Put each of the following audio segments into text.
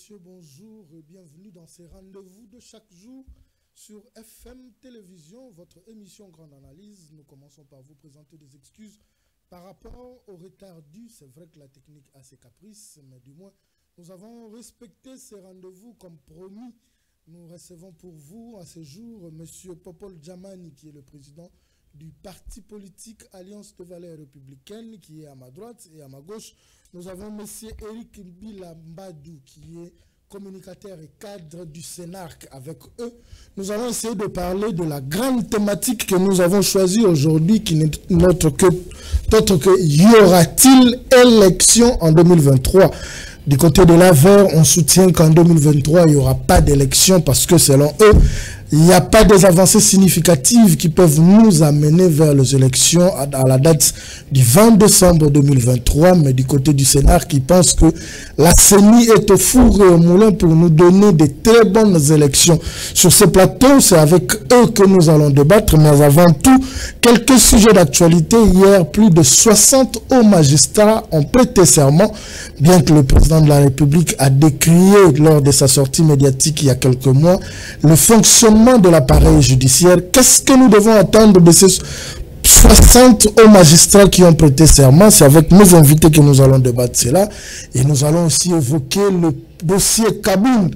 messieurs, bonjour et bienvenue dans ces rendez-vous de chaque jour sur FM Télévision, votre émission Grande Analyse. Nous commençons par vous présenter des excuses par rapport au retard dû. C'est vrai que la technique a ses caprices, mais du moins, nous avons respecté ces rendez-vous comme promis. Nous recevons pour vous à ce jour M. Popol Djamani, qui est le président du parti politique Alliance de Valeurs Républicaines, qui est à ma droite, et à ma gauche, nous avons M. Eric Bilambadou, qui est communicateur et cadre du Sénarc. Avec eux, nous allons essayer de parler de la grande thématique que nous avons choisie aujourd'hui, qui n'est autre que y aura-t-il élection en 2023? Du côté de l'AVER, on soutient qu'en 2023, il n'y aura pas d'élection parce que selon eux, il n'y a pas des avancées significatives qui peuvent nous amener vers les élections à la date du 20 décembre 2023. Mais du côté du Sénat, qui pense que la CENI est au four et au moulin pour nous donner de très bonnes élections. Sur ce plateau, c'est avec eux que nous allons débattre. Mais avant tout, quelques sujets d'actualité. Hier, plus de 60 hauts magistrats ont prêté serment, bien que le président de la République a décrié lors de sa sortie médiatique il y a quelques mois le fonctionnement de l'appareil judiciaire. Qu'est-ce que nous devons attendre de ces 60 hauts magistrats qui ont prêté serment? C'est avec nos invités que nous allons débattre cela. Et nous allons aussi évoquer le dossier Kaboun,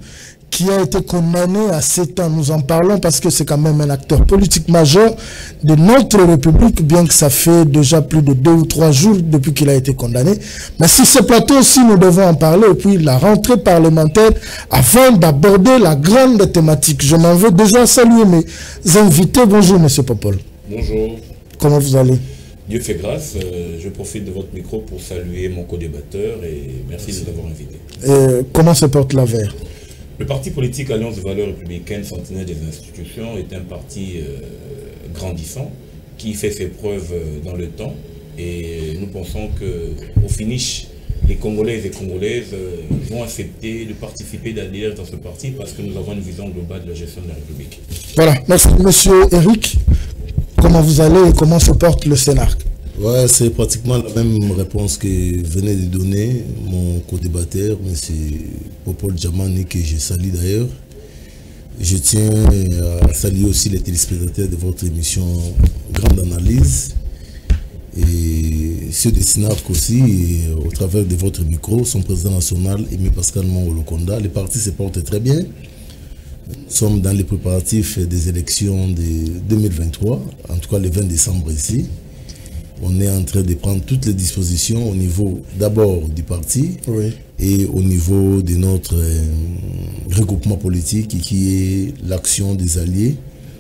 qui a été condamné à 7 ans. Nous en parlons parce que c'est quand même un acteur politique majeur de notre République, bien que ça fait déjà plus de 2 ou 3 jours depuis qu'il a été condamné. Mais sur ce plateau aussi, nous devons en parler. Et puis la rentrée parlementaire, afin d'aborder la grande thématique. Je m'en veux déjà saluer mes invités. Bonjour, M. Popol. Bonjour. Comment vous allez? Dieu fait grâce. Je profite de votre micro pour saluer mon co-débatteur et merci de nous avoir invités. Comment se porte l'AVER? Le parti politique Alliance de Valeurs Républicaines, centenaire des institutions, est un parti grandissant qui fait ses preuves dans le temps. Et nous pensons qu'au finish, les Congolaises et Congolaises vont accepter de participer, d'adhérer dans ce parti parce que nous avons une vision globale de la gestion de la République. Voilà. Merci, monsieur Eric. Comment vous allez et comment se porte le Sénat? Ouais, c'est pratiquement la même réponse que venait de donner mon co-débatteur, M. Popol Djamani, que je salue d'ailleurs. Je tiens à saluer aussi les téléspectateurs de votre émission Grande Analyse et ceux de SNARC aussi, et au travers de votre micro, son président national, Aimé Pascal Mangolokonda. Les partis se portent très bien. Nous sommes dans les préparatifs des élections de 2023, en tout cas le 20 décembre ici. On est en train de prendre toutes les dispositions au niveau d'abord du parti, oui, et au niveau de notre regroupement politique qui est l'action des alliés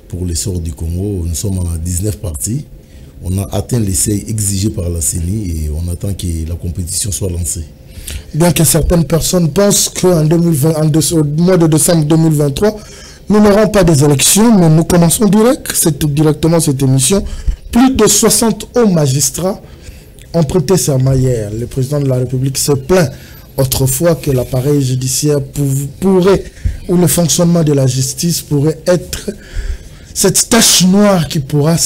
pour l'essor du Congo. Nous sommes à 19 partis. On a atteint les seuils exigés par la CENI et on attend que la compétition soit lancée. Bien que certaines personnes pensent qu'en au mois de décembre 2023, nous n'aurons pas des élections, mais nous commençons directement cette émission. Plus de 60 hauts magistrats ont prêté serment hier. Le président de la République se plaint autrefois que l'appareil judiciaire pourrait, ou le fonctionnement de la justice pourrait être cette tache noire qui pourrait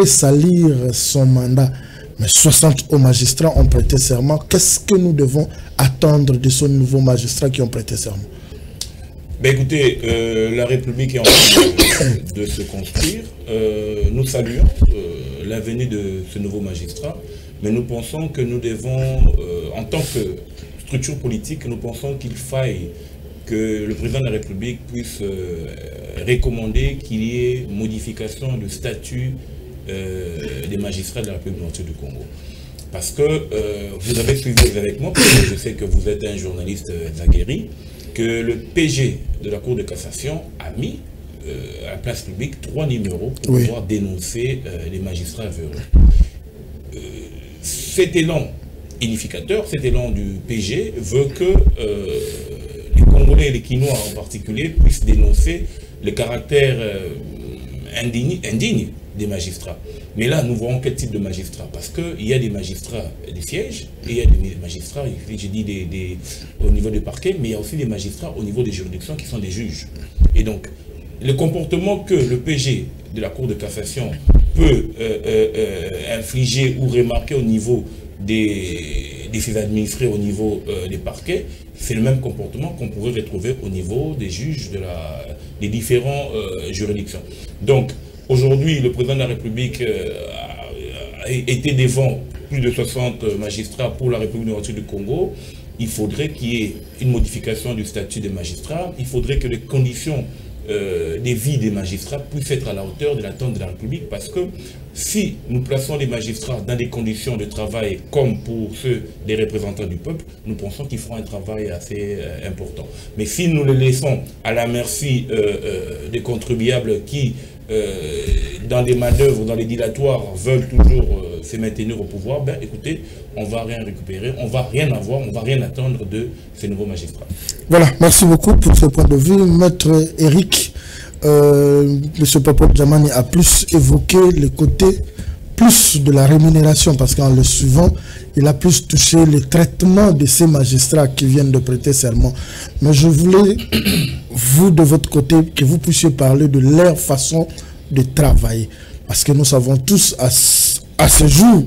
salir son mandat. Mais 60 hauts magistrats ont prêté serment. Qu'est-ce que nous devons attendre de ces nouveaux magistrats qui ont prêté serment? Ben écoutez, la République est en train de se construire. Nous saluons la venue de ce nouveau magistrat, mais nous pensons que nous devons, en tant que structure politique, nous pensons qu'il faille que le président de la République puisse recommander qu'il y ait modification du statut des magistrats de la République du Congo. Parce que vous avez suivi avec moi, parce que je sais que vous êtes un journaliste aguerri, que le PG de la Cour de cassation a mis à la place publique 3 numéros pour pouvoir dénoncer les magistrats véreux. Cet élan unificateur, cet élan du PG veut que les Congolais et les Quinois en particulier puissent dénoncer le caractère indigne des magistrats. Mais là, nous voyons quel type de magistrats. Parce qu'il y a des magistrats des sièges, et il y a des magistrats, j'ai dit au niveau du parquet, mais il y a aussi des magistrats au niveau des juridictions qui sont des juges. Et donc, le comportement que le PG de la Cour de cassation peut infliger ou remarquer au niveau des de ses administrés au niveau des parquets, c'est le même comportement qu'on pourrait retrouver au niveau des juges des différentes juridictions. Donc, aujourd'hui, le président de la République a été devant plus de 60 magistrats pour la République démocratique du Congo. Il faudrait qu'il y ait une modification du statut des magistrats. Il faudrait que les conditions des vies des magistrats puissent être à la hauteur de l'attente de la République, parce que si nous plaçons les magistrats dans des conditions de travail comme pour ceux des représentants du peuple, nous pensons qu'ils feront un travail assez important. Mais si nous les laissons à la merci des contribuables qui, dans des manœuvres, dans les dilatoires, veulent toujours se maintenir au pouvoir, ben écoutez, on ne va rien récupérer, on ne va rien avoir, on ne va rien attendre de ces nouveaux magistrats. Voilà, merci beaucoup pour ce point de vue. Maître Eric, M. Popol Djamani a plus évoqué le côté plus de la rémunération, parce qu'en le suivant, il a plus touché le traitement de ces magistrats qui viennent de prêter serment. Mais je voulais, vous de votre côté, que vous puissiez parler de leur façon de travailler. Parce que nous savons tous, à ce jour,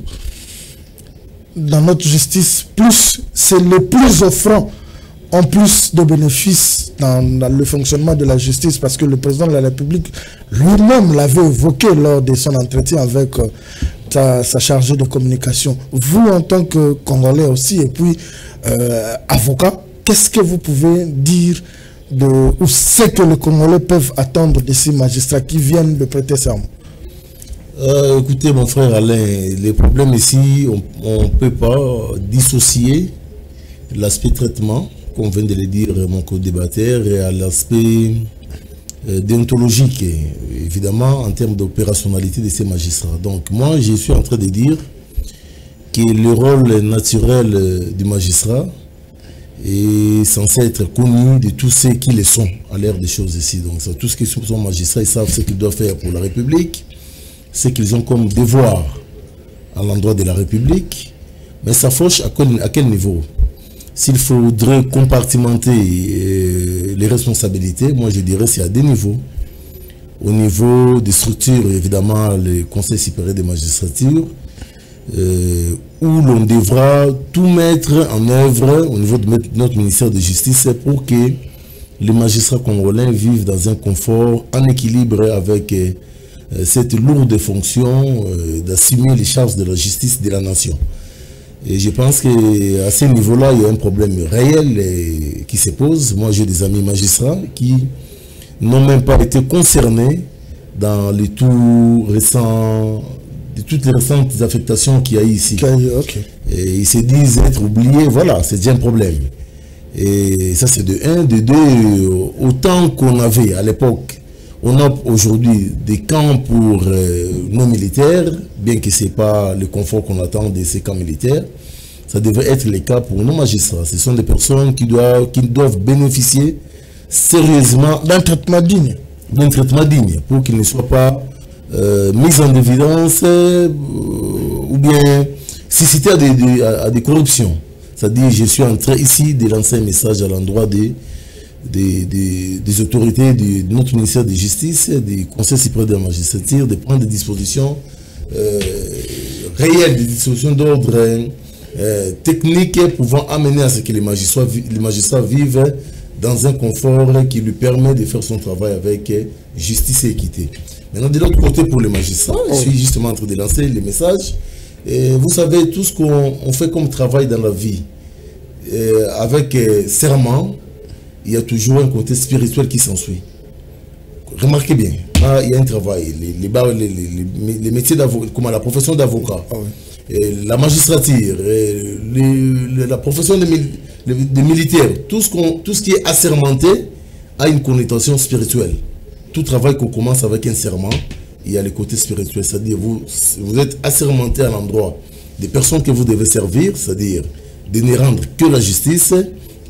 dans notre justice, plus c'est le plus offrant en plus de bénéfices dans le fonctionnement de la justice, parce que le président de la République lui-même l'avait évoqué lors de son entretien avec sa chargée de communication. Vous, en tant que Congolais aussi, et puis avocat, qu'est-ce que vous pouvez dire ou ce que les Congolais peuvent attendre de ces magistrats qui viennent de prêter serment? Écoutez, mon frère Alain, les problèmes ici, on ne peut pas dissocier l'aspect traitement, comme vient de le dire mon co-débatteur, et à l'aspect déontologique, évidemment, en termes d'opérationnalité de ces magistrats. Donc, moi, je suis en train de dire que le rôle naturel du magistrat est censé être connu de tous ceux qui le sont à l'ère des choses ici. Donc, tous ceux qui sont magistrats, ils savent ce qu'ils doivent faire pour la République, ce qu'ils ont comme devoir à l'endroit de la République, mais ça fauche à quel niveau? S'il faudrait compartimenter les responsabilités, moi je dirais c'est à deux niveaux. Au niveau des structures, évidemment, le Conseil supérieur des magistratures, où l'on devra tout mettre en œuvre au niveau de notre ministère de Justice pour que les magistrats congolais vivent dans un confort, en équilibre avec cette lourde fonction d'assumer les charges de la justice de la nation. Et je pense qu'à ce niveau-là, il y a un problème réel qui se pose. Moi, j'ai des amis magistrats qui n'ont même pas été concernés dans les toutes les récentes affectations qu'il y a ici. Okay. Et ils se disent être oubliés, voilà, c'est déjà un problème. Et ça, c'est de un. De deux, autant qu'on avait à l'époque, on a aujourd'hui des camps pour nos militaires, bien que ce n'est pas le confort qu'on attend de ces camps militaires. Ça devrait être le cas pour nos magistrats. Ce sont des personnes qui doivent bénéficier sérieusement d'un traitement digne. D'un traitement digne, pour qu'ils ne soient pas mis en évidence ou bien suscités à des corruptions. C'est-à-dire, je suis en train ici de lancer un message à l'endroit des autorités de notre ministère de Justice, du Conseil supérieur de la magistrature, de prendre des dispositions réelles, des dispositions d'ordre technique pouvant amener à ce que les magistrats vivent dans un confort qui lui permet de faire son travail avec justice et équité. Maintenant, de l'autre côté, pour les magistrats, je suis justement en train de lancer les messages. Et vous savez, tout ce qu'on fait comme travail dans la vie, avec serment, il y a toujours un côté spirituel qui s'ensuit. Remarquez bien, là, il y a un travail. Les métiers d'avocat, comme la profession d'avocat, la magistrature, la profession des militaires, tout ce qui est assermenté a une connotation spirituelle. Tout travail qu'on commence avec un serment, il y a le côté spirituel. C'est-à-dire vous êtes assermenté à l'endroit des personnes que vous devez servir, c'est-à-dire de ne rendre que la justice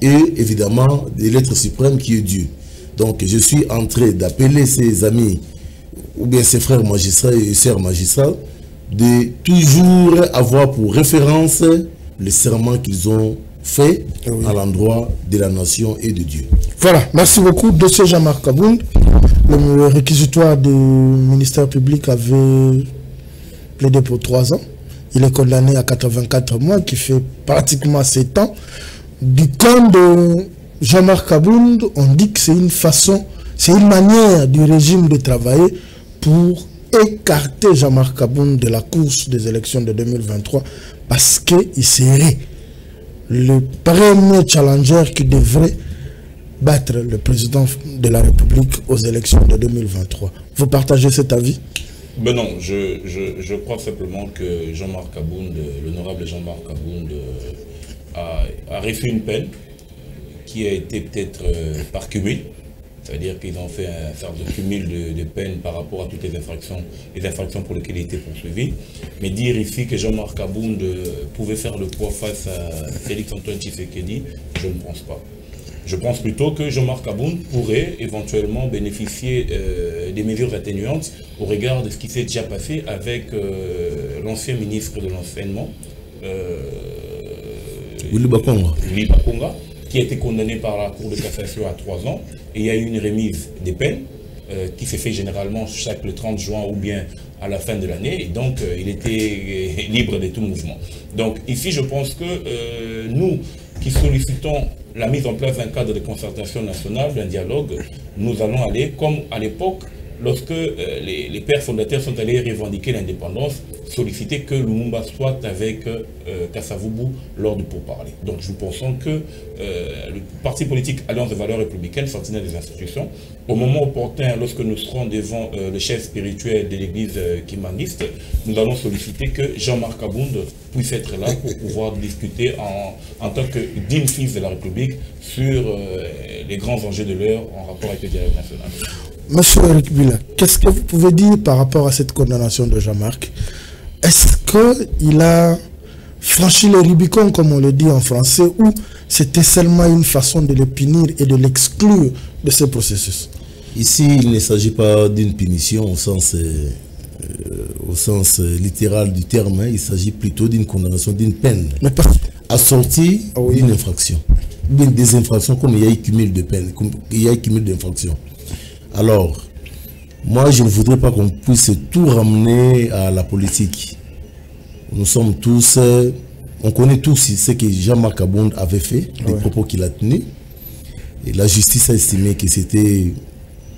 et évidemment de l'être suprême qui est Dieu. Donc je suis en train d'appeler ses amis ou bien ses frères magistrats et sœurs magistrats de toujours avoir pour référence les serments qu'ils ont fait à l'endroit de la nation et de Dieu. Voilà, merci beaucoup. Dossier Jean-Marc Kabound. Le réquisitoire du ministère public avait plaidé pour 3 ans. Il est condamné à 84 mois, qui fait pratiquement 7 ans. Du camp de Jean-Marc Abound, on dit que c'est une façon, c'est une manière du régime de travailler pour écarter Jean-Marc Abound de la course des élections de 2023 parce qu'il serait le premier challenger qui devrait battre le président de la République aux élections de 2023. Vous partagez cet avis? Ben non, je crois simplement que Jean-Marc Abound, l'honorable Jean-Marc Abound, a reçu une peine qui a été peut-être par cumul, c'est-à-dire qu'ils ont fait un sorte de cumul de peines par rapport à toutes les infractions pour lesquelles il était poursuivi. Mais dire ici que Jean-Marc Abound pouvait faire le poids face à Félix-Antoine Tshisekedi, je ne pense pas. Je pense plutôt que Jean-Marc Abound pourrait éventuellement bénéficier des mesures atténuantes au regard de ce qui s'est déjà passé avec l'ancien ministre de l'Enseignement, Willy Bakonga, qui a été condamné par la Cour de cassation à 3 ans. Et il y a eu une remise des peines qui s'est fait généralement le 30 juin ou bien à la fin de l'année. Et donc, il était libre de tout mouvement. Donc, ici, je pense que nous qui sollicitons la mise en place d'un cadre de concertation nationale, d'un dialogue, nous allons aller, comme à l'époque, lorsque les pères fondateurs sont allés revendiquer l'indépendance, solliciter que Lumumba soit avec Kasavubu lors du pourparler. Donc nous pensons que le parti politique Alliance de valeurs républicaines, sentinelle des institutions, au moment opportun, lorsque nous serons devant le chef spirituel de l'église kimaniste, nous allons solliciter que Jean-Marc Abound puisse être là pour pouvoir discuter en tant que digne fils de la République sur les grands enjeux de l'heure en rapport avec le dialogue national. Monsieur Eric Bila, qu'est-ce que vous pouvez dire par rapport à cette condamnation de Jean-Marc? Est-ce qu'il a franchi le Rubicon, comme on le dit en français, ou c'était seulement une façon de le punir et de l'exclure de ce processus? Ici, il ne s'agit pas d'une punition au sens littéral du terme, hein. Il s'agit plutôt d'une condamnation, d'une peine assortie d'une infraction. Des infractions, comme il y a eu cumul de peines, comme il y a eu cumul d'infractions. Alors, moi, je ne voudrais pas qu'on puisse tout ramener à la politique. Nous sommes tous, on connaît tous ce que Jean-Marc Abound avait fait, les propos qu'il a tenus. Et la justice a estimé que c'était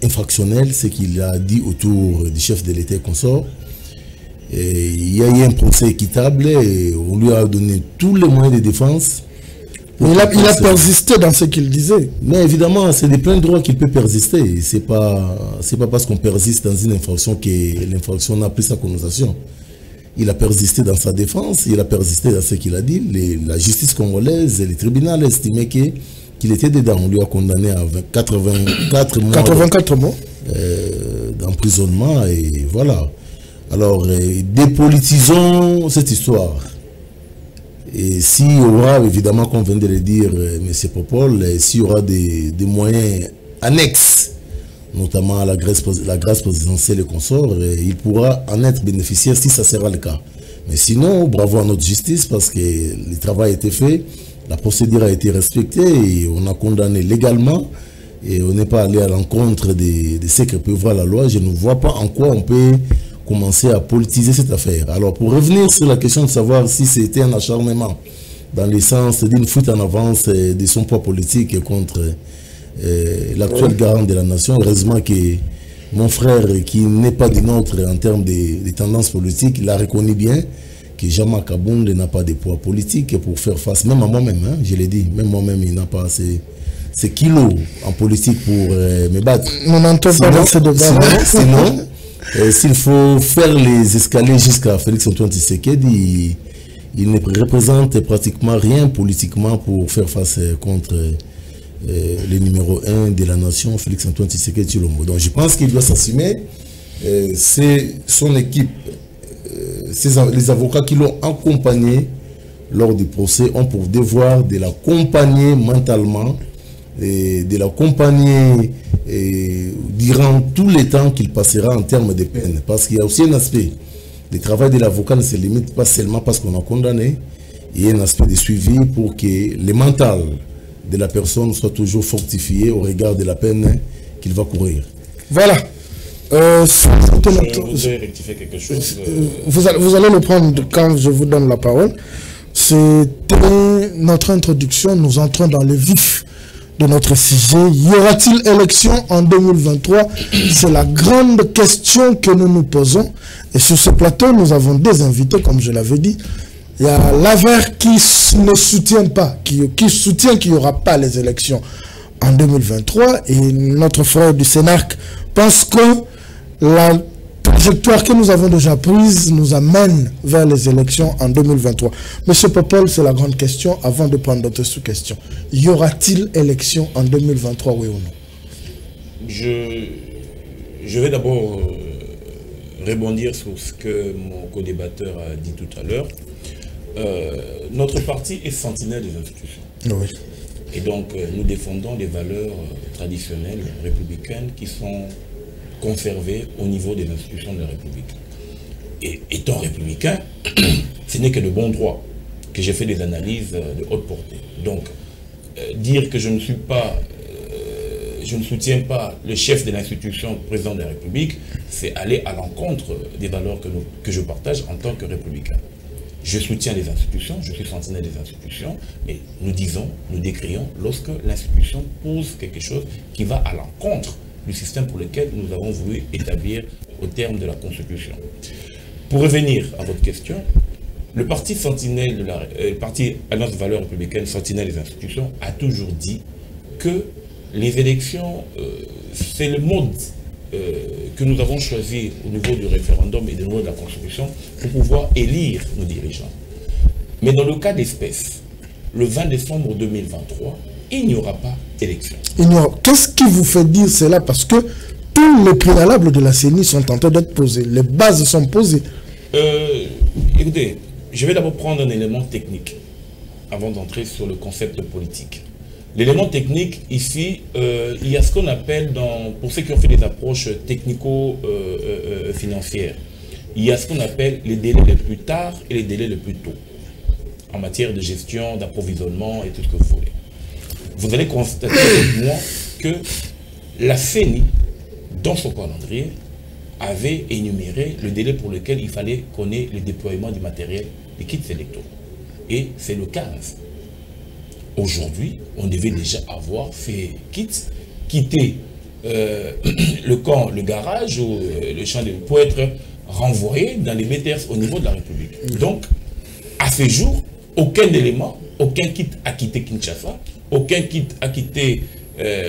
infractionnel, ce qu'il a dit autour du chef de l'État consort. Et il y a eu un procès équitable et on lui a donné tous les moyens de défense. Il a persisté dans ce qu'il disait. Mais évidemment, c'est des pleins droits qu'il peut persister. C'est pas parce qu'on persiste dans une infraction que l'infraction n'a plus sa connotation. Il a persisté dans sa défense, il a persisté dans ce qu'il a dit. La justice congolaise et les tribunaux estimaient qu'il était dedans. On lui a condamné à 84 mois d'emprisonnement et voilà. Alors, dépolitisons cette histoire. Et s'il y aura, évidemment, comme vient de le dire M. Popol, s'il y aura des moyens annexes, notamment à la grâce présidentielle et consorts, il pourra en être bénéficiaire si ça sera le cas. Mais sinon, bravo à notre justice parce que le travail a été fait, la procédure a été respectée et on a condamné légalement et on n'est pas allé à l'encontre de ce que peut voir la loi. Je ne vois pas en quoi on peut commencer à politiser cette affaire. Alors, pour revenir sur la question de savoir si c'était un acharnement dans le sens d'une fuite en avance de son poids politique contre l'actuel garant de la nation, heureusement que mon frère, qui n'est pas du nôtre en termes de tendances politiques, il a reconnu bien que Jean-Marc Abound n'a pas de poids politique pour faire face, même à moi-même, hein, je l'ai dit, même moi-même, il n'a pas ces kilos en politique pour me battre. On n'entend pas dans ce débat. Sinon, s'il faut faire les escaliers jusqu'à Félix-Antoine Tshisekedi, il ne représente pratiquement rien politiquement pour faire face contre le numéro 1 de la nation, Félix-Antoine Tshisekedi Tshilombo. Donc je pense qu'il doit s'assumer. C'est son équipe, les avocats qui l'ont accompagné lors du procès ont pour devoir de l'accompagner mentalement, et de l'accompagner durant tout le temps qu'il passera en termes de peine. Parce qu'il y a aussi un aspect, le travail de l'avocat ne se limite pas seulement parce qu'on a condamné, il y a un aspect de suivi pour que le mental de la personne soit toujours fortifié au regard de la peine qu'il va courir. Voilà. Je voudrais rectifier quelque chose. Vous allez le prendre quand je vous donne la parole. C'était notre introduction. Nous entrons dans le vif de notre sujet. Y aura-t-il élection en 2023? C'est la grande question que nous nous posons. Et sur ce plateau, nous avons des invités, comme je l'avais dit. Il y a l'AVER qui ne soutient pas, qui soutient qu'il n'y aura pas les élections en 2023. Et notre frère du Sénarc pense que la trajectoire que nous avons déjà prise nous amène vers les élections en 2023. Monsieur Popol, c'est la grande question avant de prendre d'autres sous-questions. Y aura-t-il élection en 2023, oui ou non? Je vais d'abord rebondir sur ce que mon co-débatteur a dit tout à l'heure. Notre parti est sentinelle des institutions. Oui. Et donc, nous défendons les valeurs traditionnelles républicaines qui sont conservées au niveau des institutions de la République. Et étant républicain, ce n'est que de bon droit que j'ai fait des analyses de haute portée. Donc, dire que je ne soutiens pas le chef de l'institution, président de la République, c'est aller à l'encontre des valeurs que je partage en tant que républicain. Je soutiens les institutions, je suis sentinelle des institutions, mais nous décrions lorsque l'institution pose quelque chose qui va à l'encontre du système pour lequel nous avons voulu établir au terme de la Constitution. Pour revenir à votre question, le parti sentinelle le parti Alliance de valeurs républicaines, sentinelle des institutions, a toujours dit que les élections, c'est le mode que nous avons choisi au niveau du référendum et au niveau de la Constitution pour pouvoir élire nos dirigeants. Mais dans le cas d'espèce, le 20 décembre 2023, il n'y aura pas d'élection. Qu'est-ce qui vous fait dire cela? Parce que tous les préalables de la CENI sont en train d'être posés. Les bases sont posées. Écoutez, je vais d'abord prendre un élément technique avant d'entrer sur le concept politique. L'élément technique, ici, il y a ce qu'on appelle, pour ceux qui ont fait des approches technico-financières, il y a ce qu'on appelle les délais les plus tard et les délais les plus tôt, en matière de gestion, d'approvisionnement et tout ce que vous voulez. Vous allez constater avec moi que la CENI, dans son calendrier, avait énuméré le délai pour lequel il fallait qu'on ait le déploiement du matériel des kits électoraux. Et c'est le 15. Aujourd'hui, on devait déjà avoir ces kits quitter le camp, le garage ou le champ pour être renvoyés dans les BTS au niveau de la République. Donc, à ce jour, aucun élément, aucun kit a quitté Kinshasa, aucun kit a quitté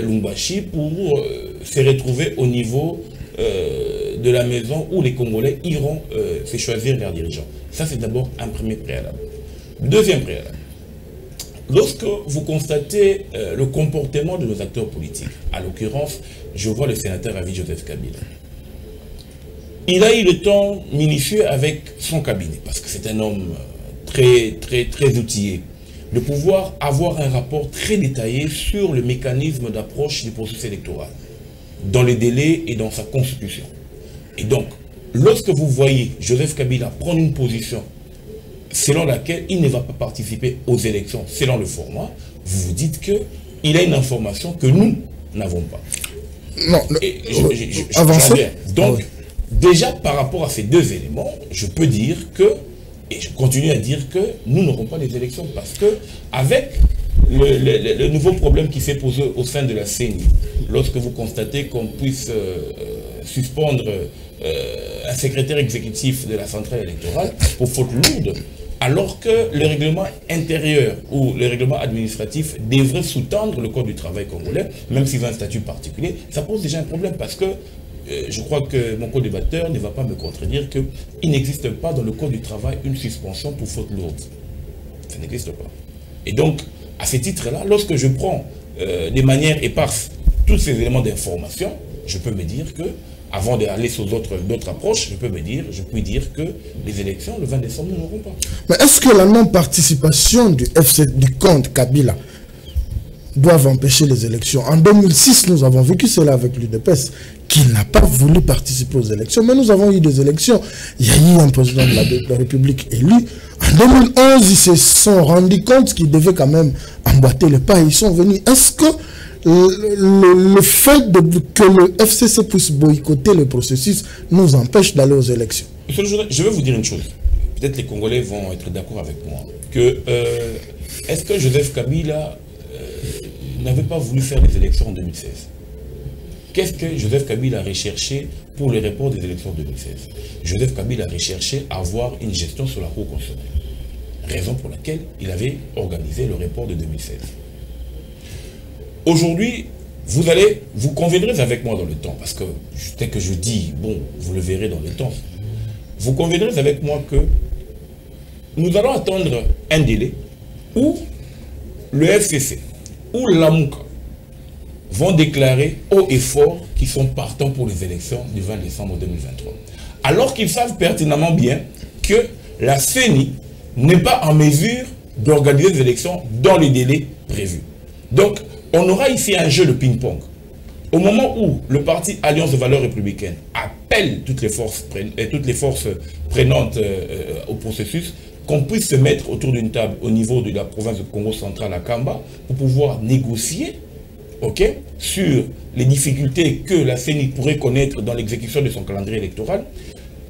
Lumbashi pour se retrouver au niveau de la maison où les Congolais iront se choisir leurs dirigeants. Ça, c'est d'abord un premier préalable. Deuxième préalable. Lorsque vous constatez le comportement de nos acteurs politiques, à l'occurrence, je vois le sénateur Avi Joseph Kabila. Il a eu le temps minutieux avec son cabinet, parce que c'est un homme très outillé, de pouvoir avoir un rapport très détaillé sur le mécanisme d'approche du processus électoral, dans les délais et dans sa constitution. Et donc, lorsque vous voyez Joseph Kabila prendre une position selon laquelle il ne va pas participer aux élections selon le format, vous vous dites qu'il a une information que nous n'avons pas. Non, avancez. Donc, déjà par rapport à ces deux éléments, je peux dire que, et je continue à dire que nous n'aurons pas les élections parce que avec le nouveau problème qui s'est posé au sein de la CENI, lorsque vous constatez qu'on puisse suspendre un secrétaire exécutif de la centrale électorale pour faute lourde, alors que le règlement intérieur ou le règlement administratif devrait sous-tendre le code du travail congolais, même s'il a un statut particulier, ça pose déjà un problème parce que je crois que mon co-débatteur ne va pas me contredire qu'il n'existe pas dans le code du travail une suspension pour faute lourde. Ça n'existe pas. Et donc, à ce titre-là, lorsque je prends de manière éparse tous ces éléments d'information, je peux me dire que, avant d'aller sur d'autres approches, je puis dire que les élections, le 20 décembre, nous n'aurons pas. Mais est-ce que la non-participation du compte Kabila doivent empêcher les élections? En 2006, nous avons vécu cela avec l'UDPS, qui n'a pas voulu participer aux élections, mais nous avons eu des élections. Il y a eu un président de la République élu. En 2011, ils se sont rendus compte qu'ils devaient quand même emboîter le pas. Ils sont venus. Est-ce que le fait que le FCC puisse boycotter le processus nous empêche d'aller aux élections. Je vais vous dire une chose. Peut-être les Congolais vont être d'accord avec moi. Est-ce que Joseph Kabila n'avait pas voulu faire les élections en 2016? Qu'est-ce que Joseph Kabila a recherché pour le report des élections en 2016? Joseph Kabila a recherché à avoir une gestion sur la Cour constitutionnelle. Raison pour laquelle il avait organisé le report de 2016. Aujourd'hui, vous conviendrez avec moi dans le temps, parce que dès que je dis, bon, vous le verrez dans le temps, vous conviendrez avec moi que nous allons attendre un délai où le FCC ou l'AMUCA vont déclarer haut et fort qu'ils sont partants pour les élections du 20 décembre 2023. Alors qu'ils savent pertinemment bien que la CENI n'est pas en mesure d'organiser des élections dans les délais prévus. Donc, on aura ici un jeu de ping-pong. Au moment où le parti Alliance de valeurs républicaines appelle toutes les forces prenantes au processus, qu'on puisse se mettre autour d'une table au niveau de la province de Congo central à Kamba pour pouvoir négocier sur les difficultés que la CENI pourrait connaître dans l'exécution de son calendrier électoral,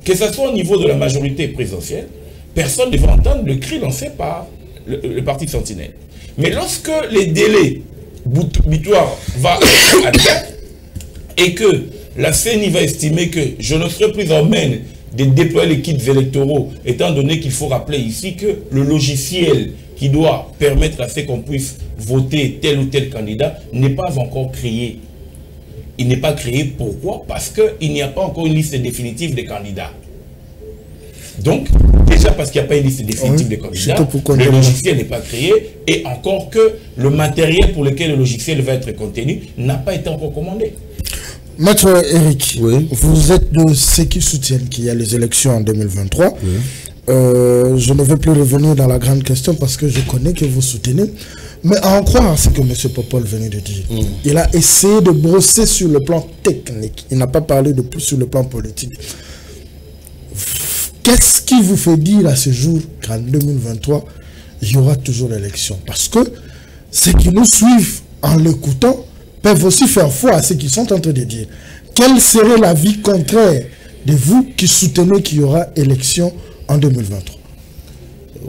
que ce soit au niveau de la majorité présidentielle, personne ne va entendre le cri lancé par le parti Sentinelle. Mais lorsque les délais butoirs vont à terme et que la CENI va estimer que je ne serai plus en même de déployer les kits électoraux, étant donné qu'il faut rappeler ici que le logiciel qui doit permettre à ce qu'on puisse voter tel ou tel candidat n'est pas encore créé. Il n'est pas créé, pourquoi? Parce qu'il n'y a pas encore une liste définitive des candidats. Donc, déjà parce qu'il n'y a pas une liste définitive des candidats, le logiciel n'est pas créé, et encore que le matériel pour lequel le logiciel va être contenu n'a pas été encore commandé. Maître Eric, oui. Vous êtes de ceux qui soutiennent qu'il y a les élections en 2023. Oui. Je ne vais plus revenir dans la grande question parce que je connais que vous soutenez. Mais à en croire ce que M. Popol venait de dire, il a essayé de brosser sur le plan technique. Il n'a pas parlé de plus sur le plan politique. Qu'est-ce qui vous fait dire à ce jour qu'en 2023, il y aura toujours l'élection? Parce que ceux qui nous suivent en l'écoutant peuvent aussi faire foi à ce qu'ils sont en train de dire. Quel serait l'avis contraire de vous qui soutenez qu'il y aura élection en 2023?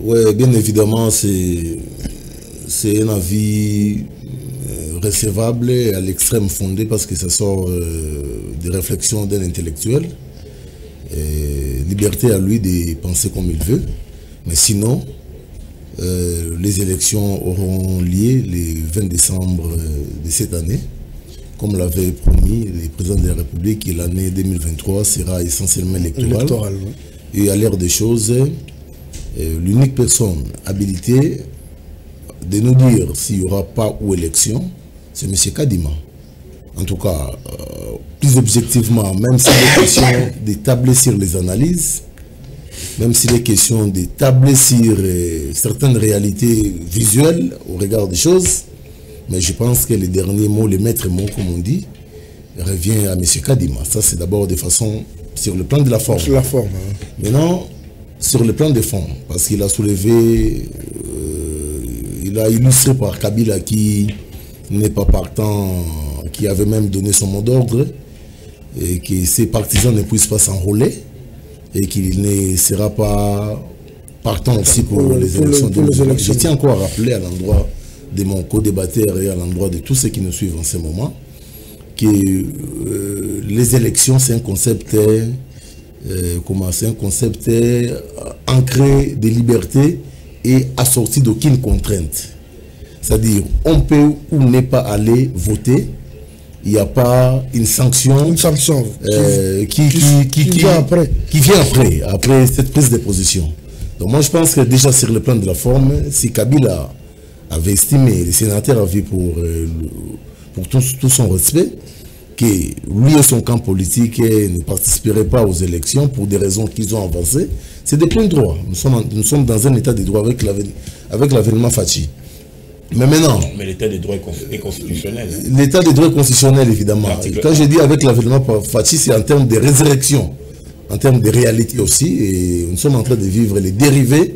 Oui, bien évidemment, c'est un avis recevable et à l'extrême fondé parce que ça sort des réflexions d'un intellectuel. Liberté à lui de penser comme il veut. Mais sinon, les élections auront lieu le 20 décembre de cette année. Comme l'avait promis le président de la République, et l'année 2023 sera essentiellement électorale. Oui. Et à l'ère des choses, l'unique personne habilitée de nous dire s'il n'y aura pas ou élection, c'est M. Kadima. En tout cas, plus objectivement, même s'il est question de tabler sur les analyses, même s'il est question de tabler sur certaines réalités visuelles au regard des choses, mais je pense que les derniers mots, les maîtres mots, comme on dit, revient à M. Kadima. Ça, c'est d'abord de façon sur le plan de la forme. Sur la forme. Hein. Maintenant, sur le plan des fonds, parce qu'il a soulevé, il a illustré par Kabila qui n'est pas partant, qui avait même donné son mot d'ordre, et que ses partisans ne puissent pas s'enrôler, et qu'il ne sera pas partant aussi pour les élections. Je tiens encore à rappeler à l'endroit de mon co-débatteur et à l'endroit de tous ceux qui nous suivent en ce moment, que les élections, c'est un concept, ancré de liberté et assorti d'aucune contrainte. C'est-à-dire, on peut ou ne pas aller voter. Il n'y a pas une sanction, qui vient après cette prise de position. Donc moi je pense que déjà sur le plan de la forme, si Kabila avait estimé, les sénateurs avaient pour tout son respect, que lui et son camp politique ne participeraient pas aux élections pour des raisons qu'ils ont avancées, c'est de plein droit. Nous sommes dans un état de droit avec l'avènement Fachi. Mais maintenant... Non, mais l'état de droit est constitutionnel. L'état de droit est constitutionnel, évidemment. Quand je dis avec l'avènement Fachi, c'est en termes de résurrection, en termes de réalité aussi. Et nous sommes en train de vivre les dérivés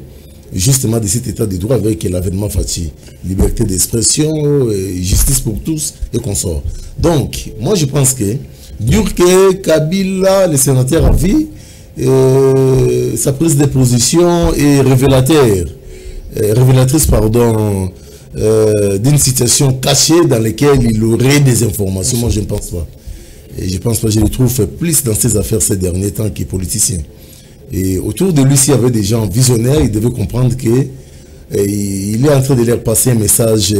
justement de cet état de droit avec l'avènement Fathi. Liberté d'expression, justice pour tous et consorts. Donc, moi je pense que, dire que Kabila, le sénateur, a vu sa prise de position est révélatrice d'une situation cachée dans laquelle il aurait des informations. Moi je ne pense pas. Et je pense pas, je le trouve plus dans ses affaires ces derniers temps qu'il est politicien. Et autour de lui, s'il y avait des gens visionnaires, il devait comprendre que il est en train de leur passer un message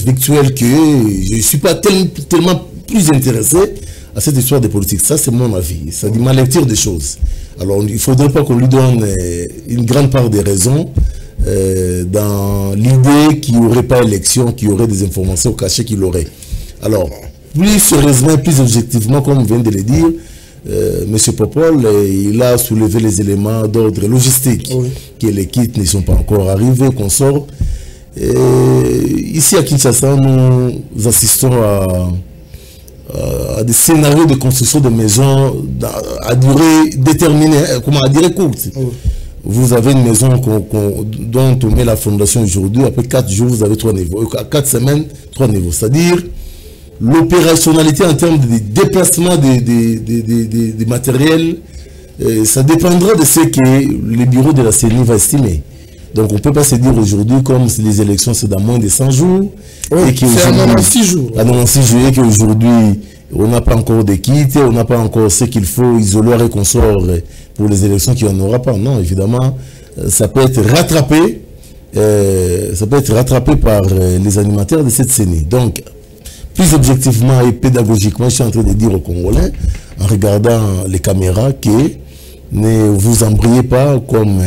virtuel que je ne suis pas tellement plus intéressé à cette histoire de politique. Ça, c'est mon avis. Ça dit ma lecture des choses. Alors, il ne faudrait pas qu'on lui donne une grande part des raisons dans l'idée qu'il n'y aurait pas élection, qu'il y aurait des informations cachées qu'il aurait. Alors, plus sérieusement, plus objectivement, comme on vient de le dire, M. Popol, il a soulevé les éléments d'ordre logistique, oui, que les kits ne sont pas encore arrivés, qu'on sort. Ici à Kinshasa, nous assistons à des scénarios de construction de maisons à durée déterminée, à durée courte. Oui. Vous avez une maison dont on met la fondation aujourd'hui, après 4 jours, vous avez 3 niveaux. 4 semaines, 3 niveaux. C'est-à-dire, l'opérationnalité en termes de déplacement des matériels, ça dépendra de ce que le bureau de la CENI va estimer. Donc on ne peut pas se dire aujourd'hui, comme les élections c'est dans moins de 100 jours, oui, c'est à 96 jours. À 96 jours, et qu'aujourd'hui on n'a pas encore de kits, on n'a pas encore ce qu'il faut, isoloir et consort pour les élections qu'il n'y en aura pas. Non, évidemment, ça peut être rattrapé, par les animateurs de cette CENI. Donc, plus objectivement et pédagogiquement, je suis en train de dire aux Congolais, en regardant les caméras, que ne vous embrayez pas comme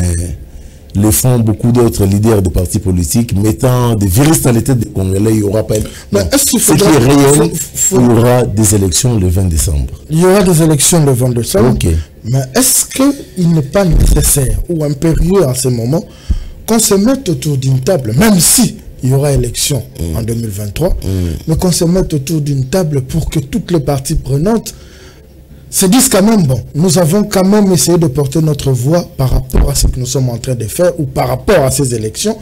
le font beaucoup d'autres leaders de partis politiques, mettant des virus dans les têtes des Congolais. Il n'y aura pas... Mais est-ce qu'il ce qui est réel, il y aura des élections le 20 décembre. Il y aura des élections le 20 décembre. Okay. Mais est-ce qu'il n'est pas nécessaire ou impérieux en ce moment qu'on se mette autour d'une table, même si il y aura élection en 2023, mais qu'on se mette autour d'une table pour que toutes les parties prenantes se disent quand même, bon, nous avons quand même essayé de porter notre voix par rapport à ce que nous sommes en train de faire ou par rapport à ces élections.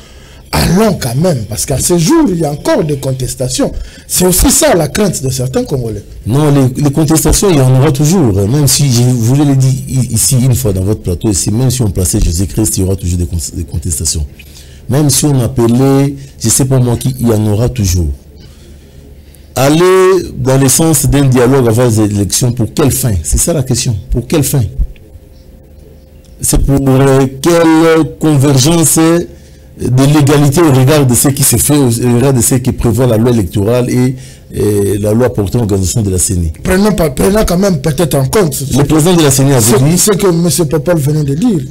Allons quand même, parce qu'à ce jour, il y a encore des contestations. C'est aussi ça la crainte de certains Congolais. Non, les contestations, il y en aura toujours. Même si, je vous l'ai dit ici une fois dans votre plateau, ici, même si on plaçait Jésus-Christ, il y aura toujours des contestations. Même si on appelait, je ne sais pas moi qui, il y en aura toujours. Aller dans le sens d'un dialogue avant les élections, pour quelle fin? C'est ça la question. Pour quelle fin? C'est pour quelle convergence de l'égalité au regard de ce qui se fait, au regard de ce qui prévoit la loi électorale et la loi portant organisation de la CENI. Prenons quand même peut-être en compte. Le président de la CENI a dit... Ce que M. Popol venait de dire.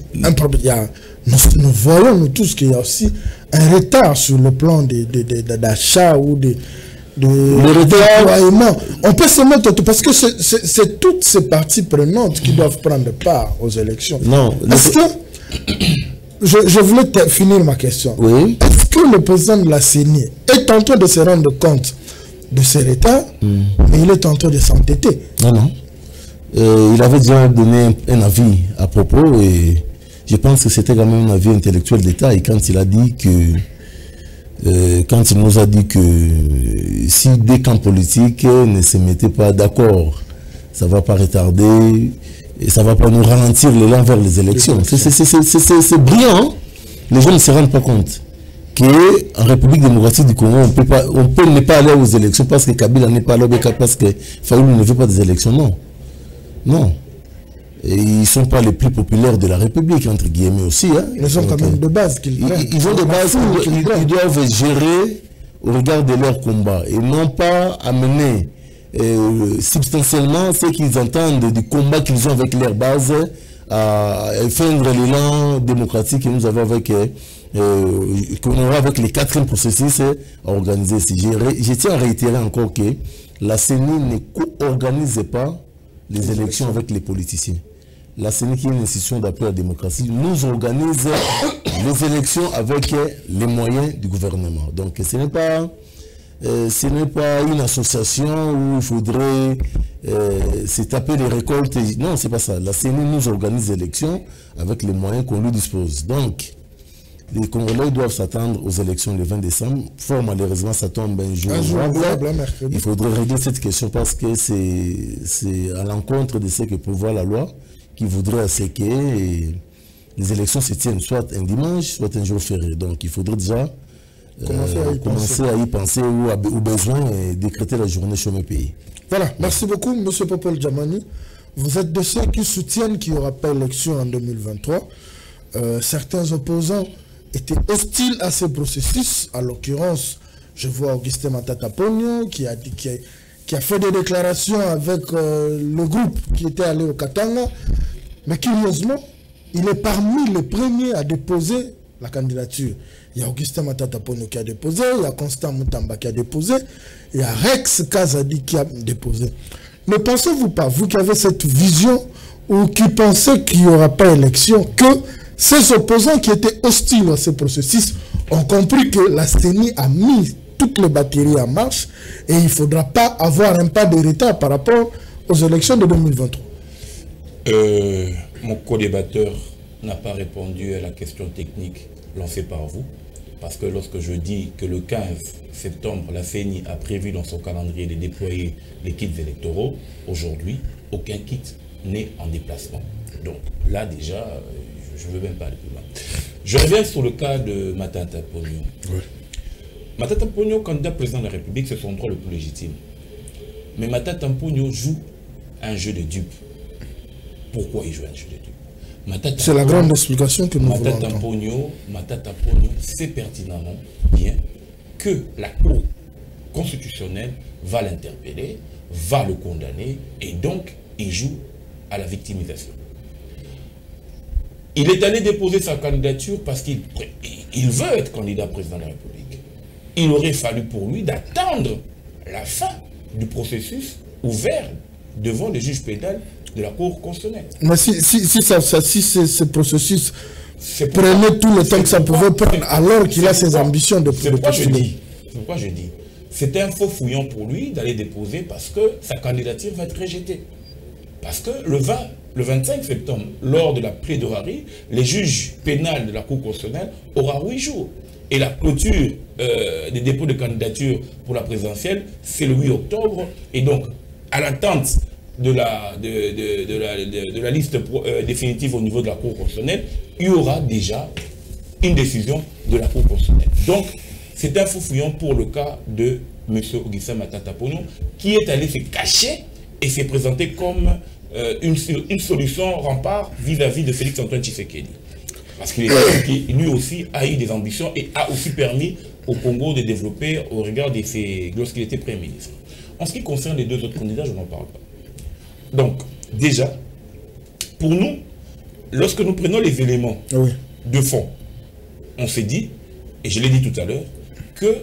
Nous voyons nous tous qu'il y a aussi un retard sur le plan d'achat ou de déploiement. On peut se mettre parce que c'est toutes ces parties prenantes qui doivent prendre part aux élections. Non. Est-ce que... Je voulais finir ma question. Oui. Est-ce que le président de la CENI est en train de se rendre compte de ces retards, mais il est en train de s'entêter? Non. Il avait déjà donné un avis à propos et je pense que c'était quand même un avis intellectuel d'État. Et quand il a dit que quand il nous a dit que si des camps politiques ne se mettaient pas d'accord, ça ne va pas retarder et ça ne va pas nous ralentir l'élan vers les élections. C'est brillant, hein? Les gens ne se rendent pas compte qu'en République démocratique du Congo, on peut ne pas aller aux élections parce que Kabila n'est pas là, parce que Fayoulou ne veut pas des élections. Non. Et ils ne sont pas les plus populaires de la République, entre guillemets aussi. Hein. Ils ont quand même de base qu'ils prennent. Ils ont de base qu'ils doivent gérer au regard de leur combat et non pas amener substantiellement ce qu'ils entendent du combat qu'ils ont avec leur base à feindre l'élan démocratique que nous avons avec qu'on aura avec les 4e processus à organiser. Je tiens à réitérer encore que la CENI ne co-organise pas les élections avec les politiciens. La CENI, qui est une institution d'appui à la démocratie, nous organise les élections avec les moyens du gouvernement. Donc ce n'est pas une association où il faudrait c'est taper les récoltes. Non, c'est pas ça. La CENI nous organise les élections avec les moyens qu'on lui dispose. Donc, les Congolais doivent s'attendre aux élections le 20 décembre. Fort malheureusement, ça tombe un jour. Il faudrait régler cette question parce que c'est à l'encontre de ce que prévoit la loi qui voudrait à ce que les élections se tiennent soit un dimanche, soit un jour férié. Donc, il faudrait déjà commencer à y penser ou au besoin et décréter la journée chômage pays. Voilà, merci beaucoup, M. Popol Djamani. Vous êtes de ceux qui soutiennent qu'il n'y aura pas d'élection en 2023. Certains opposants étaient hostiles à ce processus. En l'occurrence, je vois Augustin Matata Pogno qui a fait des déclarations avec le groupe qui était allé au Katanga. Mais curieusement, il est parmi les premiers à déposer la candidature. Il y a Augustin Matata Pogno qui a déposé, il y a Constant Moutamba qui a déposé, il y a Rex Kazadi qui a déposé. Ne pensez-vous pas, vous qui avez cette vision ou qui pensez qu'il n'y aura pas élection, que ces opposants qui étaient hostiles à ce processus ont compris que la CENI a mis toutes les batteries en marche et il ne faudra pas avoir un pas de retard par rapport aux élections de 2023? Mon co-débatteur n'a pas répondu à la question technique lancée par vous. Parce que lorsque je dis que le 15 septembre, la CENI a prévu dans son calendrier de déployer les kits électoraux, aujourd'hui, aucun kit n'est en déplacement. Donc là déjà, je ne veux même pas aller plus loin. Je reviens sur le cas de Matata Pogno. Oui. Matata Pogno, candidat président de la République, c'est son droit le plus légitime. Mais Matata Pogno joue un jeu de dupes. Pourquoi il joue un jeu de dupes? C'est la grande explication que nous voulons entendre. Matata Pogno sait pertinemment bien que la Cour constitutionnelle va l'interpeller, va le condamner, et donc il joue à la victimisation. Il est allé déposer sa candidature parce qu'il veut être candidat président de la République. Il aurait fallu pour lui d'attendre la fin du processus ouvert devant le juge pénal de la Cour constitutionnelle. Mais si ce processus prenait tout le temps que ça pouvait prendre, alors qu'il a ses ambitions de postuler. C'est pourquoi je dis. C'est un faux fouillon pour lui d'aller déposer parce que sa candidature va être rejetée. Parce que le 25 septembre, lors de la plaidoirie, les juges pénals de la Cour constitutionnelle aura 8 jours. Et la clôture des dépôts de candidature pour la présidentielle, c'est le 8 octobre. Et donc, à l'attente de la liste définitive au niveau de la Cour constitutionnelle, il y aura déjà une décision de la Cour constitutionnelle. Donc, c'est un faux fouillon pour le cas de M. Augustin Matata Pogno, qui est allé se cacher et s'est présenté comme une solution rempart vis-à-vis de Félix Antoine Tshisekedi. Parce qu'il lui aussi a eu des ambitions et a aussi permis au Congo de développer au regard de lorsqu'il était Premier ministre. En ce qui concerne les deux autres candidats, je n'en parle pas. Donc, déjà, pour nous, lorsque nous prenons les éléments de fond, on s'est dit, et je l'ai dit tout à l'heure, que,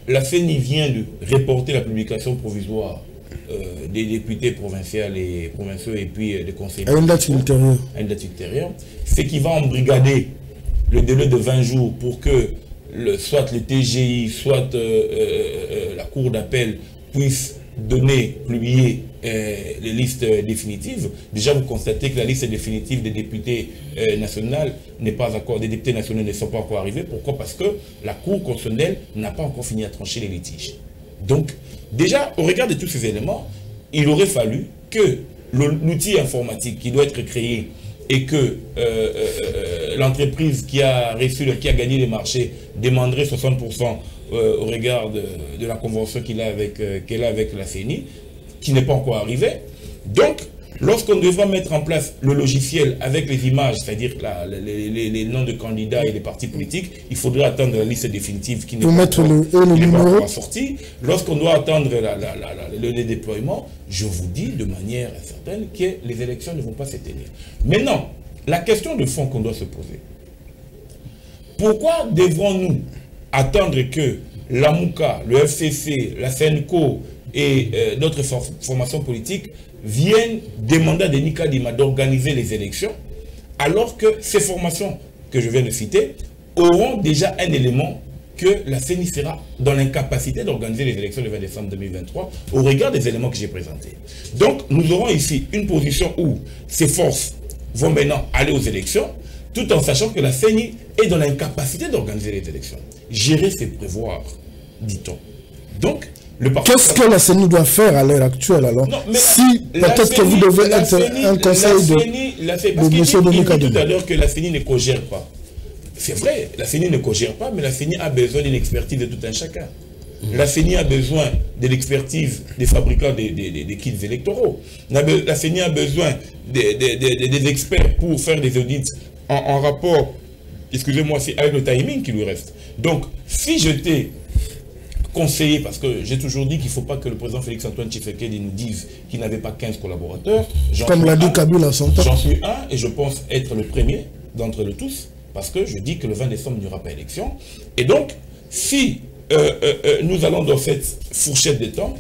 la CENI vient de reporter la publication provisoire des députés provinciaux et puis des conseillers. À une date ultérieure. À une date ultérieure. Ce qui va embrigader le délai de 20 jours pour que soit le TGI, soit la Cour d'appel puisse publier les listes définitives. Déjà, vous constatez que la liste définitive des députés nationaux n'est pas encore, des députés nationaux ne sont pas encore arrivés. Pourquoi? Parce que la Cour constitutionnelle n'a pas encore fini à trancher les litiges. Donc, déjà, au regard de tous ces éléments, il aurait fallu que l'outil informatique qui doit être créé et que l'entreprise qui a gagné les marchés demanderait 60% au regard de la convention qu'elle a avec la CENI, qui n'est pas encore arrivée. Donc, lorsqu'on devra mettre en place le logiciel avec les images, c'est-à-dire les noms de candidats et les partis politiques, il faudra attendre la liste définitive qui n'est pas encore sortie. Lorsqu'on doit attendre le déploiement, je vous dis de manière certaine que les élections ne vont pas se tenir. Maintenant, la question de fond qu'on doit se poser, pourquoi devrons-nous attendre que la MOUCA, le FCC, la CENCO et d'autres formations politiques viennent demander à Denis Kadima d'organiser les élections, alors que ces formations que je viens de citer auront déjà un élément que la CENI sera dans l'incapacité d'organiser les élections le 20 décembre 2023 au regard des éléments que j'ai présentés. Donc, nous aurons ici une position où ces forces vont maintenant aller aux élections, tout en sachant que la CENI est dans l'incapacité d'organiser les élections. Gérer, c'est prévoir, dit-on. Donc, qu'est-ce que la CENI doit faire à l'heure actuelle alors? Non, si peut-être que vous devez être un conseil de M. Denis Kadima. Tout à l'heure que la CENI ne cogère pas. C'est vrai, la CENI ne cogère pas, mais la CENI a besoin d'une expertise de tout un chacun. La CENI a besoin de l'expertise des fabricants des kits électoraux. La CENI a besoin des experts pour faire des audits en rapport, excusez-moi, avec le timing qui lui reste. Donc, si je t'ai conseiller, parce que j'ai toujours dit qu'il ne faut pas que le président Félix-Antoine Tshisekedi nous dise qu'il n'avait pas 15 collaborateurs. Comme l'a dit Kabila à son temps. J'en suis un et je pense être le premier d'entre eux tous, parce que je dis que le 20 décembre, il n'y aura pas élection. Et donc, si nous allons dans cette fourchette de temps,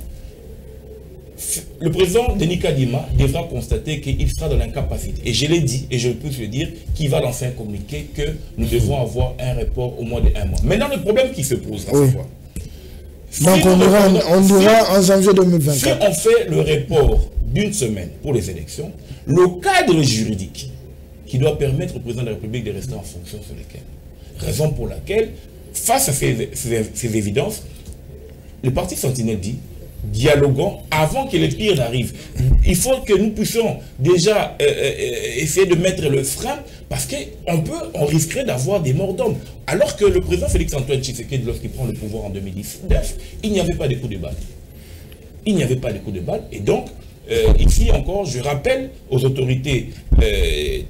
le président Denis Kadima devra constater qu'il sera dans l'incapacité. Et je l'ai dit, et je peux le dire, qu'il va lancer un communiqué que nous devons avoir un report au moins d'1 mois. Maintenant, le problème qui se pose à cette fois, donc on ira en janvier 2024. Si on fait le report d'une semaine pour les élections, le cadre juridique qui doit permettre au président de la République de rester en fonction sur lesquels. Raison pour laquelle, face à ces évidences, le parti Sentinelle dit, dialoguons avant que le pire n'arrive. Il faut que nous puissions déjà essayer de mettre le frein, parce qu'on risquerait d'avoir des morts d'hommes. Alors que le président Félix-Antoine Tshisekedi, lorsqu'il prend le pouvoir en 2019, il n'y avait pas de coups de balle. Il n'y avait pas de coups de balle. Et donc, ici encore, je rappelle aux autorités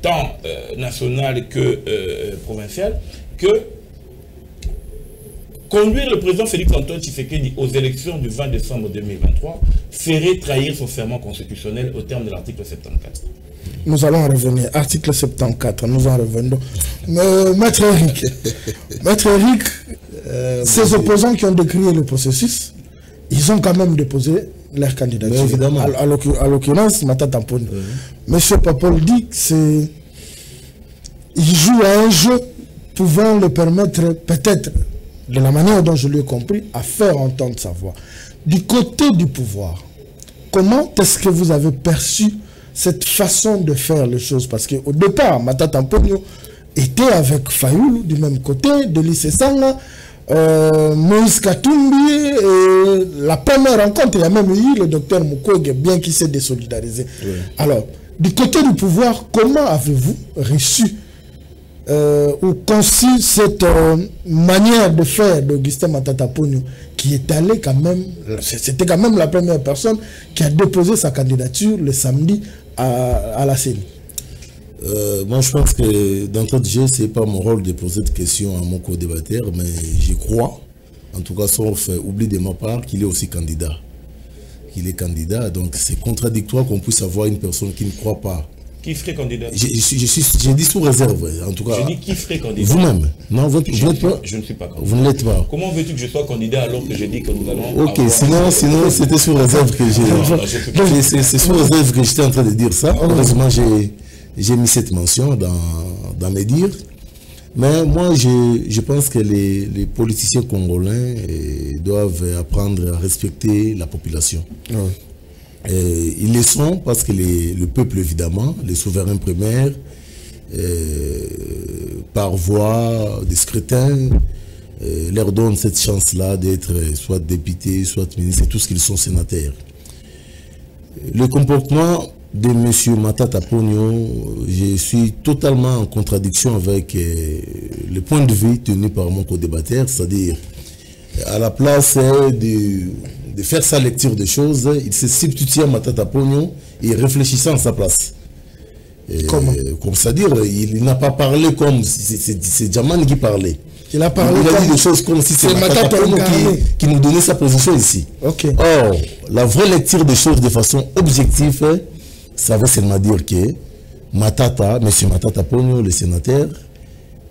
tant nationales que provinciales que conduire le président Félix-Antoine Tshisekedi aux élections du 20 décembre 2023 serait trahir son serment constitutionnel au terme de l'article 74. Nous allons revenir. Article 74, nous en revenons. Maître Eric, ces opposants qui ont décrié le processus, ils ont quand même déposé leur candidature. Évidemment. À l'occurrence, Matata Ponyo. Monsieur Popol dit que il joue à un jeu pouvant le permettre, peut-être, de la manière dont je l'ai compris, à faire entendre sa voix. Du côté du pouvoir, comment est-ce que vous avez perçu cette façon de faire les choses? Parce qu'au départ, Matata Ponyo était avec Fayoulou du même côté, Delis Sanga, Moïse Katumbi, et la première rencontre, il y a même eu le docteur Mukwege, bien qu'il s'est désolidarisé. Oui. Alors, du côté du pouvoir, comment avez-vous reçu ou conçu cette manière de faire d'Augustin Matata Ponyo, qui est allé quand même, c'était quand même la première personne qui a déposé sa candidature le samedi à la CENI? Moi, je pense que d'entrée de jeu, ce n'est pas mon rôle de poser cette question à mon co-débatteur, mais je crois, en tout cas, sauf oubli de ma part, qu'il est aussi candidat. Qu'il est candidat, donc c'est contradictoire qu'on puisse avoir une personne qui ne croit pas. Qui serait candidat? J'ai dit sous réserve, en tout cas. Je dis qui serait candidat? Vous-même. Non, vous n'êtes pas. Je ne suis pas candidat. Vous ne l'êtes pas. Comment veux-tu que je sois candidat alors que je dis que nous allons... Ok, sinon c'était sous réserve que j'ai... C'est sous réserve que j'étais en train de dire ça. Heureusement, j'ai mis cette mention dans mes dires. Mais moi, je pense que les politiciens congolais doivent apprendre à respecter la population. Ouais. Ils le sont parce que le peuple, évidemment, les souverains primaires, par voie de scrutin, leur donnent cette chance-là d'être soit députés, soit ministres, tout ce qu'ils sont sénateurs. Le comportement de M. Matata Ponyo, je suis totalement en contradiction avec le point de vue tenu par mon co-débatteur, c'est-à-dire à la place de faire sa lecture des choses, il se substitue à Matata Ponyo et réfléchissant à sa place. Comment? Comme c'est-à-dire, il n'a pas parlé comme c'est Djamani qui parlait. Il a parlé il a dit des choses comme si c'est Matata Ponyo qui nous donnait sa position ici. Okay. Or, la vraie lecture des choses de façon objective, ça veut seulement dire que M. Matata Ponyo, le sénateur,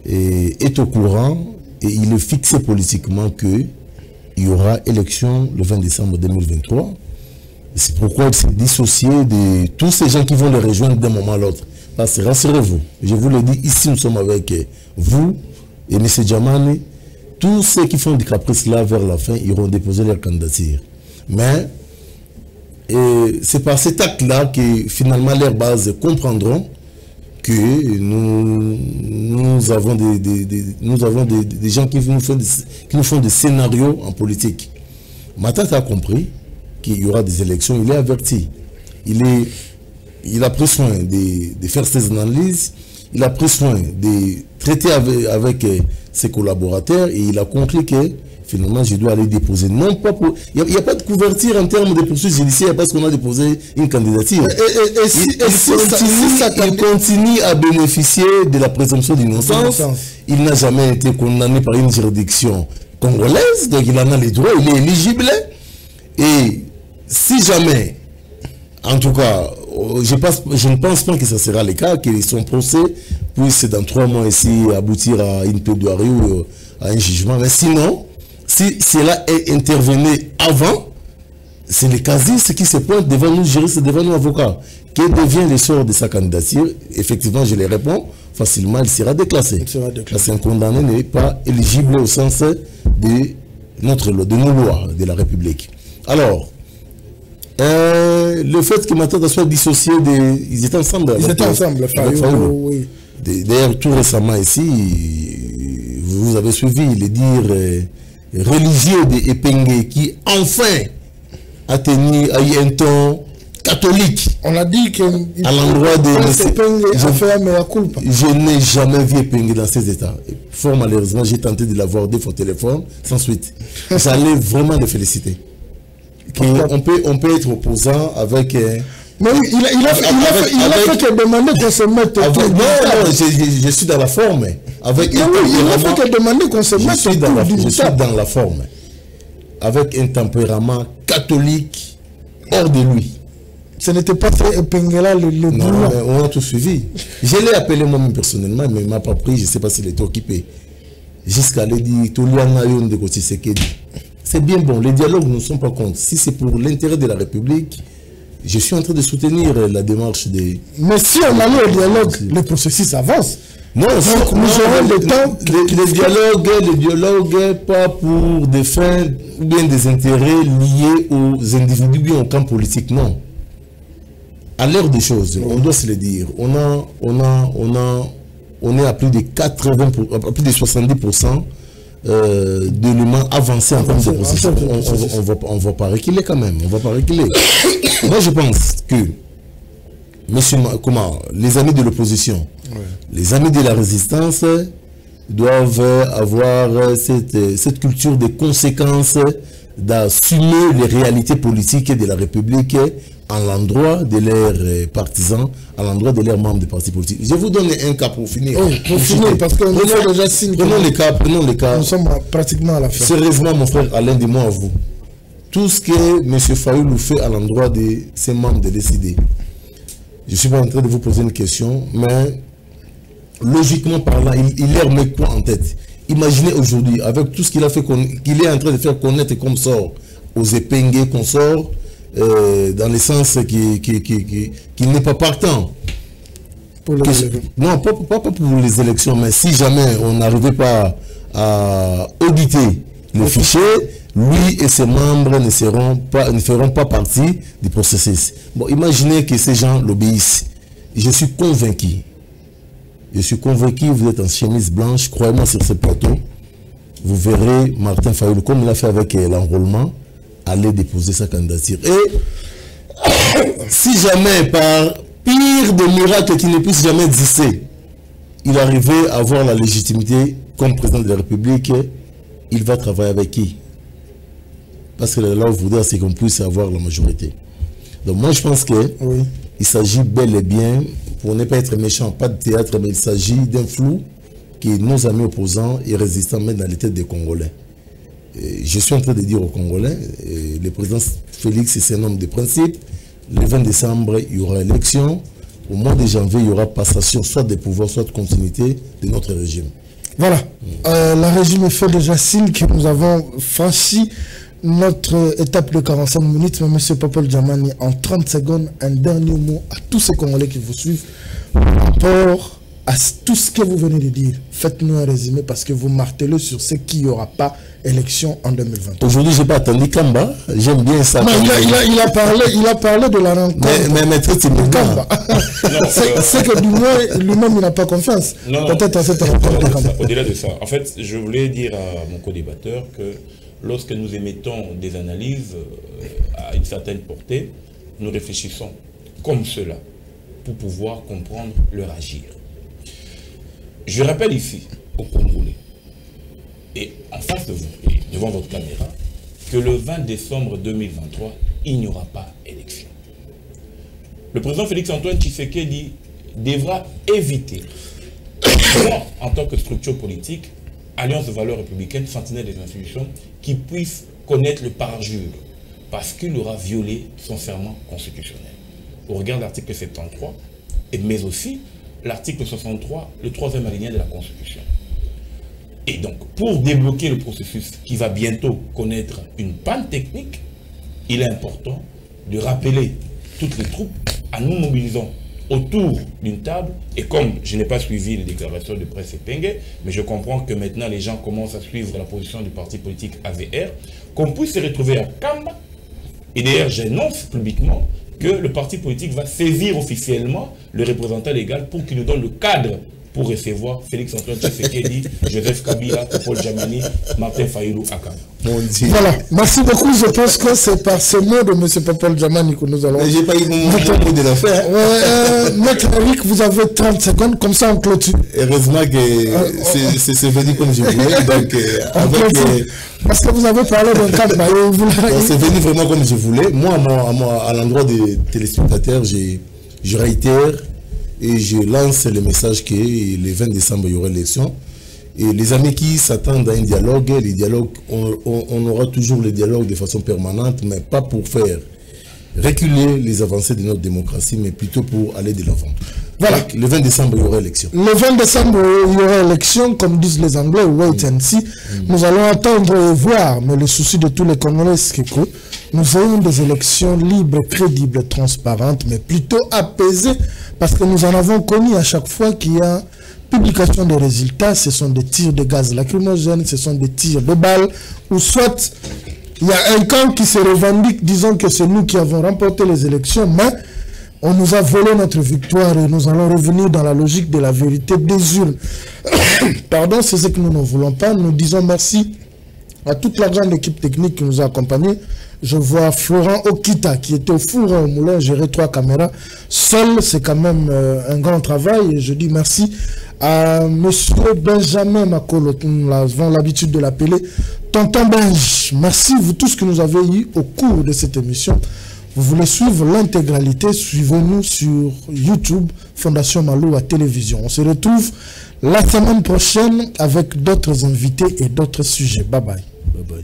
est au courant et il est fixé politiquement qu'il y aura élection le 20 décembre 2023. C'est pourquoi il s'est dissocié de tous ces gens qui vont le rejoindre d'un moment à l'autre. Parce que rassurez-vous, je vous le dis, ici nous sommes avec vous et M. Djamani tous ceux qui font des caprices là vers la fin iront déposer leur candidature. Mais c'est par cet acte-là que finalement leurs bases comprendront que nous avons des gens qui nous font des scénarios en politique. Matata a compris qu'il y aura des élections, il est averti. Il a pris soin de faire ses analyses, il a pris soin de traiter avec ses collaborateurs et il a conclu que finalement je dois aller déposer. Non pas pour... Il n'y a pas de couverture en termes de poursuites judiciaires parce qu'on a déposé une candidature. Il continue à bénéficier de la présomption d'innocence. Il n'a jamais été condamné par une juridiction congolaise, donc il en a les droits, il est éligible. Et si jamais, en tout cas, je ne pense pas que ce sera le cas, que son procès puisse dans 3 mois ici aboutir à une plaidoirie ou à un jugement. Mais sinon, si cela est intervenu avant, c'est les casistes qui se pointent devant nous juristes, devant nos avocats. Quel devient le sort de sa candidature? Effectivement, je les réponds, facilement, il sera déclassé. Parce qu'un condamné n'est pas éligible au sens de nos lois de la République. Alors, le fait que Matata soit dissocié ils étaient ensemble. Ils étaient ensemble, oui. D'ailleurs, tout récemment ici, vous avez suivi les dires religieux de Epengue qui enfin a eu un ton catholique. On a dit que à l'endroit de je n'ai jamais vu Epengue dans ces états. Fort malheureusement, j'ai tenté de l'avoir 2 fois au téléphone, sans suite. J'allais vraiment le féliciter. On peut être opposant avec... Mais il a fait que demander qu'on se mette... Je suis dans la forme. Avec il a fait que demander qu'on se mette... Je suis dans la forme. Avec un tempérament catholique hors de lui. Ce n'était pas fait Epengela le non, mais on a tout suivi. Je l'ai appelé moi-même personnellement, mais il ne m'a pas pris, je ne sais pas s'il était occupé. Jusqu'à lui dire, c'est bien bon, les dialogues ne sont pas contre. Si c'est pour l'intérêt de la République, je suis en train de soutenir la démarche des... Mais si on allait au dialogue, le processus avance. Non, nous aurons le temps. Les dialogues, pas pour des fins ou bien des intérêts liés aux individus ou bien au camp politique, non. À l'heure des choses, on doit se le dire, on est à plus de 80%, à plus de 70% d'éléments avancés en termes de processus. On ne va pas reculer quand même. On va pas reculer. Moi, je pense que les amis de l'opposition, les amis de la résistance doivent avoir cette culture de conséquences, d'assumer les réalités politiques de la République à l'endroit de leurs partisans, à l'endroit de leurs membres de partis politiques. Je vais vous donner un cas pour finir. Oui, pour finir, parce que prenons les cas. Nous sommes pratiquement à la fin. Sérieusement, mon frère Alain, dis-moi à vous. Tout ce que M. Fayoulou fait à l'endroit de ses membres de décider. Je ne suis pas en train de vous poser une question, mais logiquement parlant, il leur met quoi en tête? Imaginez aujourd'hui, avec tout ce qu'il a fait, qu'il est en train de faire connaître comme sort aux Epengue qu'on sort, dans le sens qu'il n'est pas partant. Non, pas pour les élections, mais si jamais on n'arrivait pas à auditer le fichier, lui et ses membres ne feront pas partie du processus. Bon, imaginez que ces gens l'obéissent. Je suis convaincu, vous êtes en chemise blanche, croyez-moi sur ce plateau, vous verrez Martin Fayoulou, comme il a fait avec l'enrôlement, aller déposer sa candidature. Et si jamais, par pire de miracle qui ne puisse jamais exister, il arrivait à avoir la légitimité comme président de la République, il va travailler avec qui? Parce que là, on voudrait c'est qu'on puisse avoir la majorité. Donc moi, je pense que il s'agit bel et bien, pour ne pas être méchant, pas de théâtre, mais il s'agit d'un flou que nos amis opposants et résistants mettent dans les têtes des Congolais. Et je suis en train de dire aux Congolais, le président Félix, c'est un homme de principe. Le 20 décembre, il y aura élection. Au mois de janvier, il y aura passation soit des pouvoirs, soit de continuité de notre régime. Voilà. La régime est fait déjà signe que nous avons franchi notre étape de 45 minutes. Mais M. Popol Djamani, en 30 secondes, un dernier mot à tous ces Congolais qui vous suivent par rapport à tout ce que vous venez de dire, faites-nous un résumé parce que vous martelez sur ce qu'il n'y aura pas élection en 2020. Aujourd'hui, je n'ai pas attendu Kamba. J'aime bien ça. Non, il a parlé de la rencontre. Mais c'est Kamba. C'est que du moins, lui-même, il n'a pas confiance. Peut-être à cette rencontre. Au-delà de ça, en fait, je voulais dire à mon co-débatteur que lorsque nous émettons des analyses à une certaine portée, nous réfléchissons comme cela pour pouvoir comprendre leur agir. Je rappelle ici aux Congolais et en face de vous, et devant votre caméra, que le 20 décembre 2023, il n'y aura pas élection. Le président Félix-Antoine Tshisekedi devra éviter, moi, en tant que structure politique, Alliance de valeurs républicaines, sentinelle des institutions, qui puisse connaître le parjure, parce qu'il aura violé son serment constitutionnel. Au regard de l'article 73, mais aussi l'article 63, le 3e alinéa de la Constitution. Et donc, pour débloquer le processus qui va bientôt connaître une panne technique, il est important de rappeler toutes les troupes à nous mobilisant autour d'une table. Et comme je n'ai pas suivi les déclarations de presse Epenge, mais je comprends que maintenant les gens commencent à suivre la position du parti politique AVR, qu'on puisse se retrouver à Kamba. Et d'ailleurs, j'annonce publiquement que le parti politique va saisir officiellement le représentant légal pour qu'il nous donne le cadre pour recevoir Félix-Antoine Tshisekedi, Joseph Kabila, Paul Djamani, Martin Fayulu Akam. Voilà, merci beaucoup. Je pense que c'est par ce mot de M. Paul Djamani que nous allons... J'ai pas eu mon mot de l'affaire. Maître Eric, vous avez 30 secondes, comme ça on clôture. Heureusement que c'est venu comme je voulais. Donc, parce que vous avez parlé d'un cadre. C'est venu vraiment comme je voulais. Moi, à l'endroit des téléspectateurs, je réitère et je lance le message que le 20 décembre, il y aura l'élection. Et les amis qui s'attendent à un dialogue, les dialogues, on aura toujours le dialogue de façon permanente, mais pas pour faire reculer les avancées de notre démocratie, mais plutôt pour aller de l'avant. Voilà. Donc, le 20 décembre, il y aura élection. Le 20 décembre, il y aura élection, comme disent les Anglais, wait and see. Nous allons attendre et voir, mais le souci de tous les Congolais, c'est que nous ayons des élections libres, crédibles, transparentes, mais plutôt apaisées, parce que nous en avons connu à chaque fois qu'il y a publication des résultats, ce sont des tirs de gaz lacrymogène, ce sont des tirs de balles, ou soit il y a un camp qui se revendique disant que c'est nous qui avons remporté les élections, mais on nous a volé notre victoire et nous allons revenir dans la logique de la vérité des urnes. Pardon, c'est ce que nous ne voulons pas. Nous disons merci à toute la grande équipe technique qui nous a accompagnés. Je vois Florent Okita qui était au four au moulin, gérer 3 caméras. Seul, c'est quand même un grand travail. Et je dis merci à monsieur Benjamin Makolo, nous avons l'habitude de l'appeler Tonton Benj. Merci vous tous que nous avez eu au cours de cette émission. Vous voulez suivre l'intégralité, suivez-nous sur YouTube, Fondation Maloua Télévision. On se retrouve la semaine prochaine avec d'autres invités et d'autres sujets. Bye bye. Bye bye.